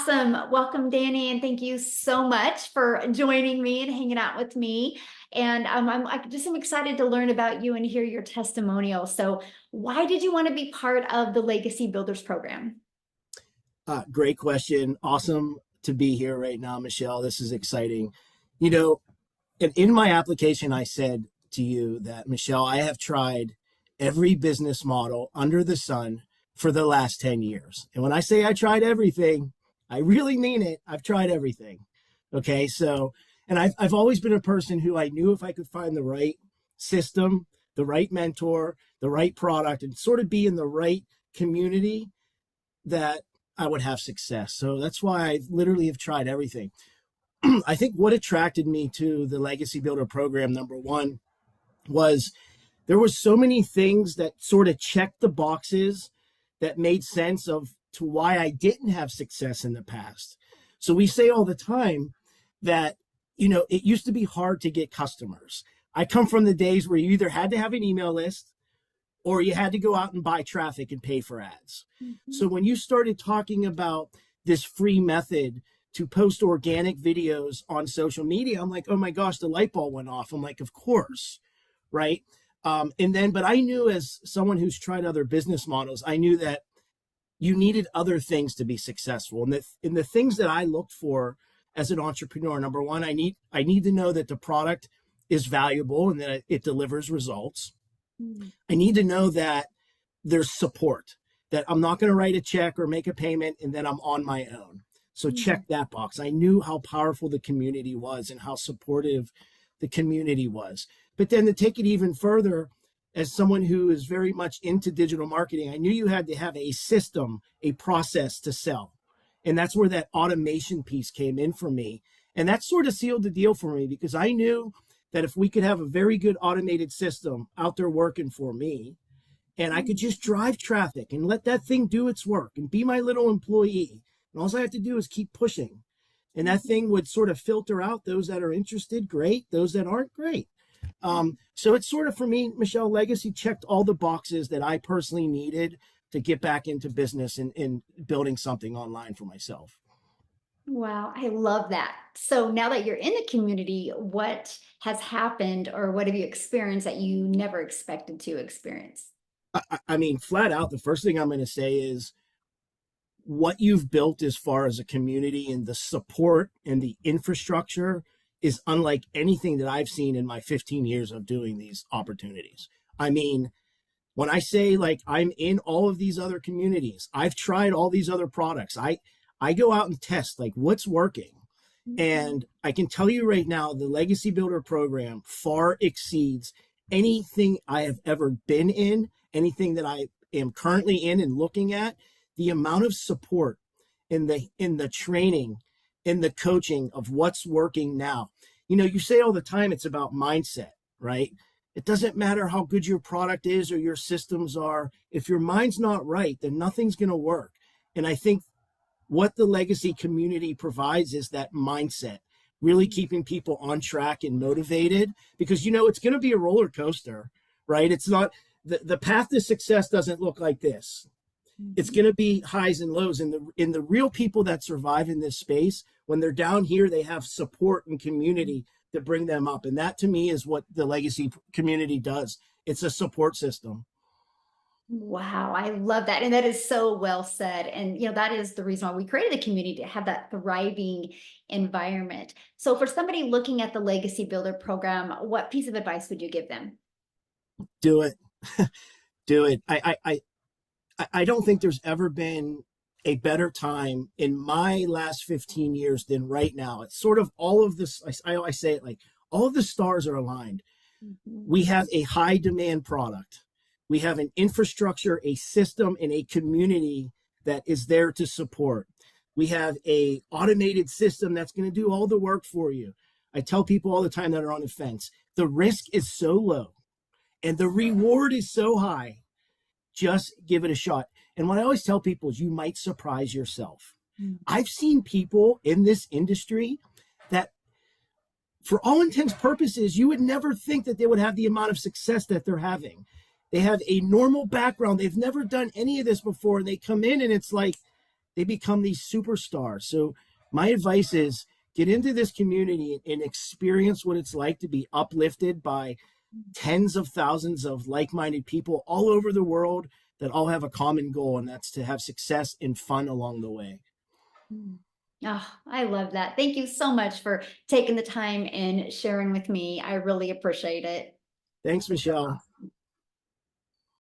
Awesome. Welcome, Danny, and thank you so much for joining me and hanging out with me. And I'm excited to learn about you and hear your testimonial. So, why did you want to be part of the Legacy Builders program? Great question. Awesome to be here right now, Michelle. This is exciting. You know, in my application, I said to you that, Michelle, I have tried every business model under the sun for the last 10 years. And when I say I tried everything, I really mean it. I've tried everything. Okay. So, and I've always been a person who I knew if I could find the right system, the right mentor, the right product, and sort of be in the right community, that I would have success. So that's why I literally have tried everything. I think what attracted me to the Legacy Builder program, number one, was there was so many things that sort of checked the boxes that made sense of to why I didn't have success in the past. So we say all the time that, it used to be hard to get customers. I come from the days where you either had to have an email list or you had to go out and buy traffic and pay for ads. Mm-hmm. So when you started talking about this free method to post organic videos on social media, I'm like, oh my gosh, the light bulb went off. I'm like, of course, right? But I knew, as someone who's tried other business models, I knew that you needed other things to be successful. And the things that I looked for as an entrepreneur, number one, I need to know that the product is valuable and that it delivers results. Mm. I need to know that there's support, that I'm not going to write a check or make a payment and then I'm on my own. So check that box. I knew how powerful the community was and how supportive the community was. But then to take it even further, as someone who is very much into digital marketing, I knew you had to have a system, a process to sell. And that's where that automation piece came in for me. And that sort of sealed the deal for me, because I knew that if we could have a very good automated system out there working for me, and I could just drive traffic and let that thing do its work and be my little employee, and all I have to do is keep pushing. And that thing would sort of filter out those that are interested, great. Those that aren't, great. So it's sort of, for me, Michelle, Legacy checked all the boxes that I personally needed to get back into business and building something online for myself. Wow, I love that. So now that you're in the community, what has happened or what have you experienced that you never expected to experience? I mean, flat out, the first thing I'm going to say is what you've built as far as a community and the support and the infrastructure is unlike anything that I've seen in my 15 years of doing these opportunities. I mean, when I say, like, I'm in all of these other communities, I've tried all these other products. I go out and test, like, what's working. Mm-hmm. And I can tell you right now, the Legacy Builder program far exceeds anything I have ever been in, anything that I am currently in and looking at. The amount of support in the training, in the coaching of what's working now. You say all the time it's about mindset, right? It doesn't matter how good your product is or your systems are. If your mind's not right, then nothing's going to work. And I think what the Legacy community provides is that mindset, really keeping people on track and motivated, because, it's going to be a roller coaster, right? It's not, the path to success doesn't look like this. It's going to be highs and lows. And the real people that survive in this space, when they're down here, they have support and community to bring them up. And that, to me, is what the Legacy community does. It's a support system. Wow, I love that. And that is so well said. And, that is the reason why we created the community, to have that thriving environment. So for somebody looking at the Legacy Builder program, what piece of advice would you give them? Do it. Do it. I don't think there's ever been a better time in my last 15 years than right now. It's sort of all of this. I say it like all of the stars are aligned. Mm-hmm. We have a high demand product. We have an infrastructure, a system, and a community that is there to support. We have a automated system that's going to do all the work for you. I tell people all the time that are on the fence, the risk is so low and the reward is so high. Just give it a shot. And what I always tell people is you might surprise yourself. Mm-hmm. I've seen people in this industry that, for all intents and purposes, you would never think that they would have the amount of success that they're having. They have a normal background. They've never done any of this before. And they come in and it's like they become these superstars. So my advice is get into this community and experience what it's like to be uplifted by tens of thousands of like-minded people all over the world that all have a common goal, and that's to have success and fun along the way. Mm. Oh, I love that. Thank you so much for taking the time and sharing with me. I really appreciate it. Thanks, Michelle.